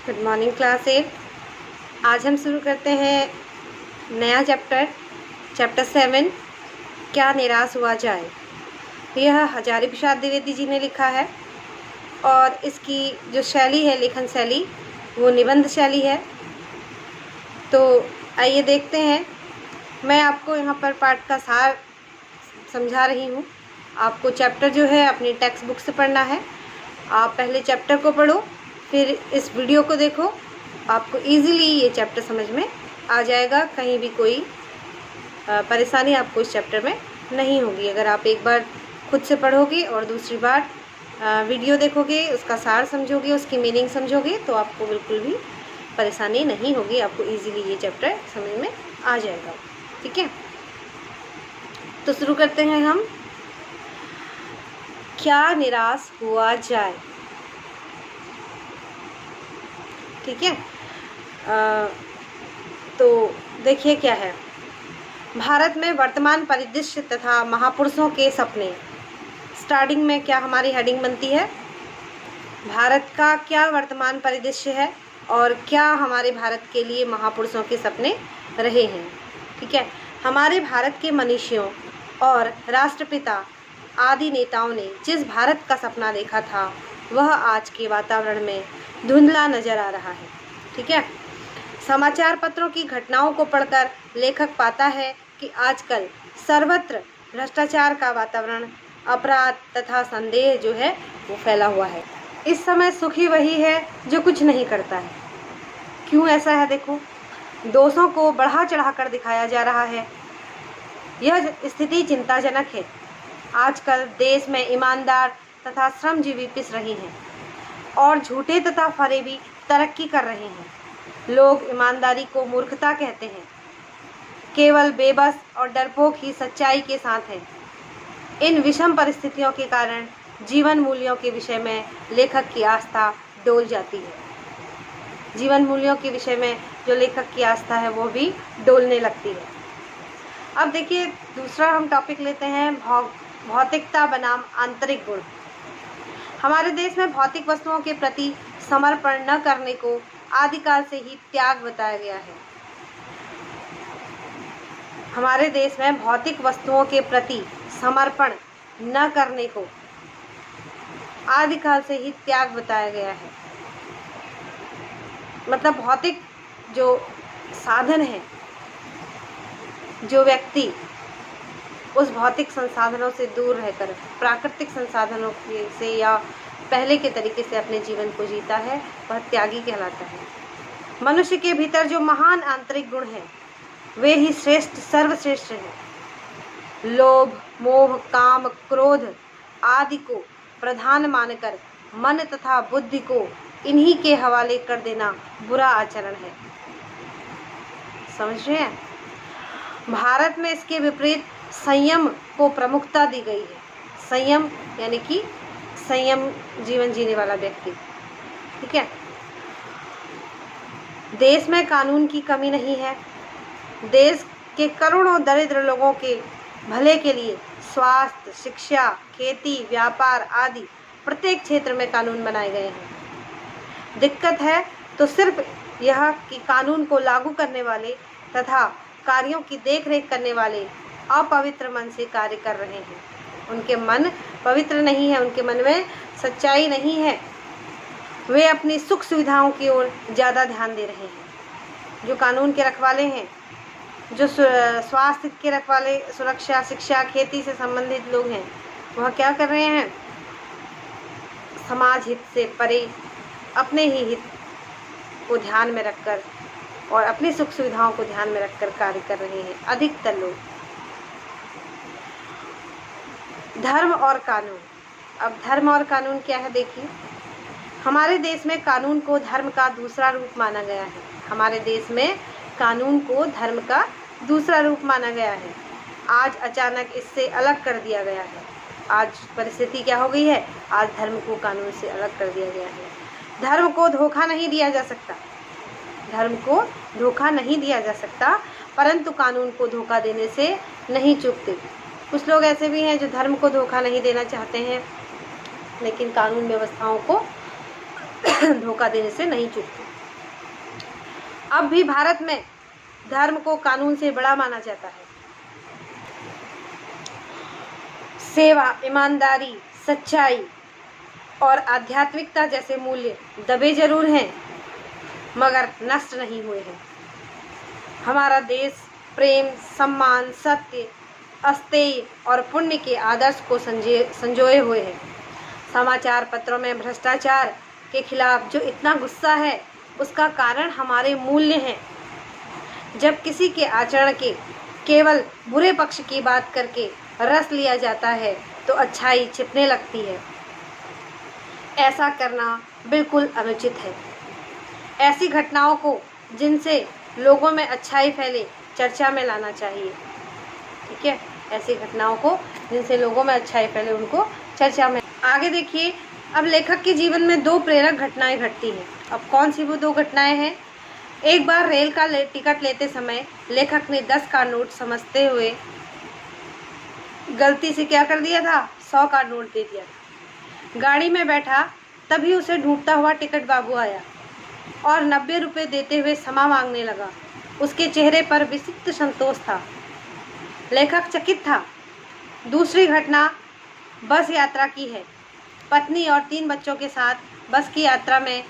Good morning class 8। आज हम शुरू करते हैं नया चैप्टर 7, क्या निराश हुआ जाए। यह हजारी प्रसाद द्विवेदी जी ने लिखा है और इसकी जो शैली है, लेखन शैली, वो निबंध शैली है। तो आइए देखते हैं। मैं आपको यहाँ पर पाठ का सार समझा रही हूँ। आपको चैप्टर जो है अपनी टेक्स्ट बुक से पढ़ना है। आप पहले चैप्टर को पढ़ो, फिर इस वीडियो को देखो। आपको इजीली ये चैप्टर समझ में आ जाएगा। कहीं भी कोई परेशानी आपको इस चैप्टर में नहीं होगी। अगर आप एक बार खुद से पढ़ोगे और दूसरी बार वीडियो देखोगे, उसका सार समझोगे, उसकी मीनिंग समझोगे, तो आपको बिल्कुल भी परेशानी नहीं होगी। आपको इजीली ये चैप्टर समझ में आ जाएगा। ठीक है, तो शुरू करते हैं हम। क्या निराश हुआ जाए। ठीक है, तो देखिए क्या है। भारत में वर्तमान परिदृश्य तथा महापुरुषों के सपने। स्टार्टिंग में क्या हमारी हेडिंग बनती है, भारत का क्या वर्तमान परिदृश्य है और क्या हमारे भारत के लिए महापुरुषों के सपने रहे हैं। ठीक है, हमारे भारत के मनीषियों और राष्ट्रपिता आदि नेताओं ने जिस भारत का सपना देखा था, वह आज के वातावरण में धुंधला नजर आ रहा है। ठीक है, समाचार पत्रों की घटनाओं को पढ़कर लेखक पाता है कि आजकल सर्वत्र भ्रष्टाचार का वातावरण, अपराध तथा संदेह जो है वो फैला हुआ है। इस समय सुखी वही है जो कुछ नहीं करता है। क्यों ऐसा है? देखो, दोषों को बढ़ा चढ़ाकर दिखाया जा रहा है। यह स्थिति चिंताजनक है। आजकल देश में ईमानदार तथा श्रमजीवी पिस रही हैं और झूठे तथा फरेबी तरक्की कर रहे हैं। लोग ईमानदारी को मूर्खता कहते हैं। केवल बेबस और डरपोक ही सच्चाई के साथ हैं। इन विषम परिस्थितियों के कारण जीवन मूल्यों के विषय में लेखक की आस्था डोल जाती है। जीवन मूल्यों के विषय में जो लेखक की आस्था है वो भी डोलने लगती है। अब देखिए, दूसरा हम टॉपिक लेते हैं, भौतिकता बनाम आंतरिक गुण। हमारे देश में भौतिक वस्तुओं के प्रति समर्पण न करने को आदिकाल से ही त्याग बताया गया है। हमारे देश में भौतिक वस्तुओं के प्रति समर्पण न करने को आदिकाल से ही त्याग बताया गया है। मतलब भौतिक जो साधन है, जो व्यक्ति उस भौतिक संसाधनों से दूर रहकर प्राकृतिक संसाधनों से या पहले के तरीके से अपने जीवन को जीता है, वह त्यागी कहलाता है। मनुष्य के भीतर जो महान आंतरिक गुण हैं, वे ही श्रेष्ठ सर्वश्रेष्ठ हैं। लोभ, मोह, काम, क्रोध आदि को प्रधान मानकर मन तथा बुद्धि को इन्हीं के हवाले कर देना बुरा आचरण है। समझ रहे हैं? भारत में इसके विपरीत संयम को प्रमुखता दी गई है। संयम यानी कि संयम जीवन जीने वाला व्यक्ति। ठीक है, देश में कानून की कमी नहीं है। देश के करोड़ों दरिद्र लोगों के भले के लिए स्वास्थ्य, शिक्षा, खेती, व्यापार आदि प्रत्येक क्षेत्र में कानून बनाए गए हैं। दिक्कत है तो सिर्फ यह कि कानून को लागू करने वाले तथा कार्यों की देखरेख करने वाले अपवित्र मन से कार्य कर रहे हैं। उनके मन पवित्र नहीं है, उनके मन में सच्चाई नहीं है। वे अपनी सुख सुविधाओं की ओर ज़्यादा ध्यान दे रहे हैं। जो कानून के रखवाले हैं, जो स्वास्थ्य के रखवाले, सुरक्षा, शिक्षा, खेती से संबंधित लोग हैं, वह क्या कर रहे हैं? समाज हित से परे अपने ही हित को ध्यान में रखकर और अपनी सुख सुविधाओं को ध्यान में रखकर कार्य कर रहे हैं अधिकतर लोग। धर्म और कानून। अब धर्म और कानून क्या है, देखिए। हमारे देश में कानून को धर्म का दूसरा रूप माना गया है। हमारे देश में कानून को धर्म का दूसरा रूप माना गया है। आज अचानक इससे अलग कर दिया गया है। आज परिस्थिति क्या हो गई है? आज धर्म को कानून से अलग कर दिया गया है। धर्म को धोखा नहीं दिया जा सकता। धर्म को धोखा नहीं दिया जा सकता, परंतु कानून को धोखा देने से नहीं चूकते। कुछ लोग ऐसे भी हैं जो धर्म को धोखा नहीं देना चाहते हैं, लेकिन कानून व्यवस्थाओं को धोखा देने से नहीं चूकते। अब भी भारत में धर्म को कानून से बड़ा माना जाता है। सेवा, ईमानदारी, सच्चाई और आध्यात्मिकता जैसे मूल्य दबे जरूर हैं, मगर नष्ट नहीं हुए हैं। हमारा देश प्रेम, सम्मान, सत्य, अस्तेय और पुण्य के आदर्श को संजोए हुए है। समाचार पत्रों में भ्रष्टाचार के खिलाफ जो इतना गुस्सा है, उसका कारण हमारे मूल्य हैं। जब किसी के आचरण के केवल बुरे पक्ष की बात करके रस लिया जाता है तो अच्छाई छिपने लगती है। ऐसा करना बिल्कुल अनुचित है। ऐसी घटनाओं को जिनसे लोगों में अच्छाई फैले चर्चा में लाना चाहिए। ठीक है, ऐसी घटनाओं को जिनसे लोगों में अच्छाई फैले उनको चर्चा में। आगे देखिए, अब लेखक के जीवन में 2 प्रेरक घटनाएं घटती हैं। अब कौन सी वो 2 घटनाएं हैं? एक बार रेल का टिकट लेते समय लेखक ने 10 का नोट समझते हुए गलती से क्या कर दिया था, 100 का नोट दे दिया था। गाड़ी में बैठा तभी उसे ढूंढता हुआ टिकट बाबू आया और 90 रुपये देते हुए क्षमा मांगने लगा। उसके चेहरे पर विचित्र संतोष था। लेखक चकित था। दूसरी घटना बस यात्रा की है। पत्नी और 3 बच्चों के साथ बस की यात्रा में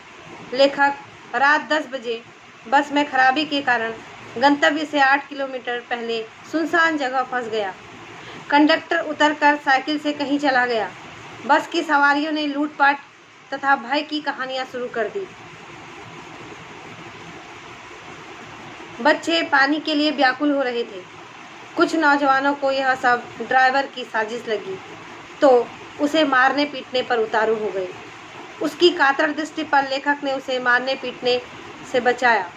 लेखक रात 10 बजे बस में खराबी के कारण गंतव्य से 8 किलोमीटर पहले सुनसान जगह फंस गया। कंडक्टर उतरकर साइकिल से कहीं चला गया। बस की सवारियों ने लूटपाट तथा भय की कहानियां शुरू कर दी। बच्चे पानी के लिए व्याकुल हो रहे थे। कुछ नौजवानों को यह सब ड्राइवर की साजिश लगी तो उसे मारने पीटने पर उतारू हो गए। उसकी कातर दृष्टि पर लेखक ने उसे मारने पीटने से बचाया।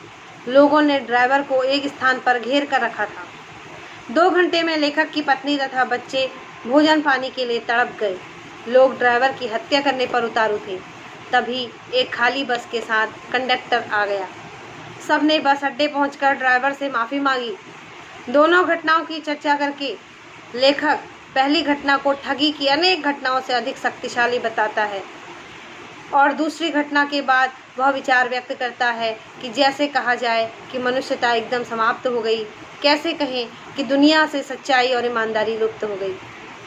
लोगों ने ड्राइवर को एक स्थान पर घेर कर रखा था। 2 घंटे में लेखक की पत्नी तथा बच्चे भोजन पानी के लिए तड़प गए। लोग ड्राइवर की हत्या करने पर उतारू थे। तभी एक खाली बस के साथ कंडक्टर आ गया। सबने बस अड्डे पहुंचकर ड्राइवर से माफ़ी मांगी। दोनों घटनाओं की चर्चा करके लेखक पहली घटना को ठगी की अनेक घटनाओं से अधिक शक्तिशाली बताता है और दूसरी घटना के बाद वह विचार व्यक्त करता है कि जैसे कहा जाए कि मनुष्यता एकदम समाप्त हो गई, कैसे कहें कि दुनिया से सच्चाई और ईमानदारी लुप्त हो गई,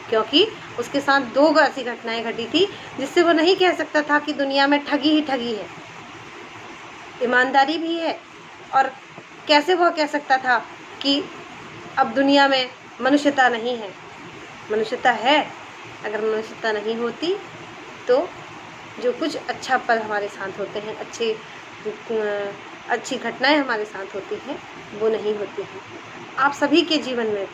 क्योंकि उसके साथ 2 ऐसी घटनाएं घटी थी जिससे वो नहीं कह सकता था कि दुनिया में ठगी ही ठगी है, ईमानदारी भी है। और कैसे वह कह सकता था कि अब दुनिया में मनुष्यता नहीं है। मनुष्यता है। अगर मनुष्यता नहीं होती तो जो कुछ अच्छा पल हमारे साथ होते हैं, अच्छी घटनाएं हमारे साथ होती हैं, वो नहीं होती हैं। आप सभी के जीवन में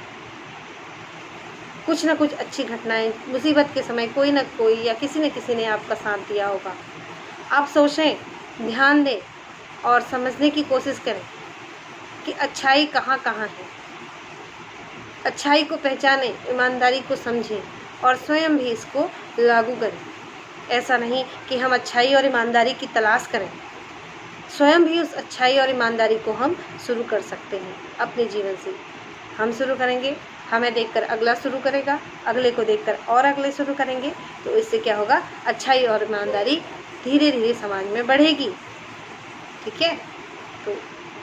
कुछ न कुछ अच्छी घटनाएं, मुसीबत के समय कोई न कोई या किसी न किसी ने आपका साथ दिया होगा। आप सोचें, ध्यान दें और समझने की कोशिश करें कि अच्छाई कहाँ कहाँ है। अच्छाई को पहचानें, ईमानदारी को समझें और स्वयं भी इसको लागू करें। ऐसा नहीं कि हम अच्छाई और ईमानदारी की तलाश करें, स्वयं भी उस अच्छाई और ईमानदारी को हम शुरू कर सकते हैं। अपने जीवन से हम शुरू करेंगे, हमें देखकर अगला शुरू करेगा, अगले को देखकर और अगले शुरू करेंगे, तो इससे क्या होगा, अच्छाई और ईमानदारी धीरे धीरे समाज में बढ़ेगी। ठीक है, तो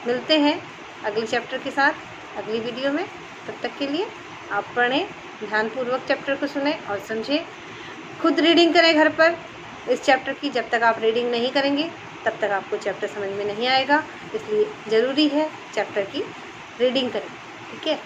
मिलते हैं अगले चैप्टर के साथ अगली वीडियो में। तब तक के लिए आप पढ़ें, ध्यानपूर्वक चैप्टर को सुनें और समझें। खुद रीडिंग करें घर पर इस चैप्टर की। जब तक आप रीडिंग नहीं करेंगे तब तक आपको चैप्टर समझ में नहीं आएगा, इसलिए ज़रूरी है चैप्टर की रीडिंग करें। ठीक है।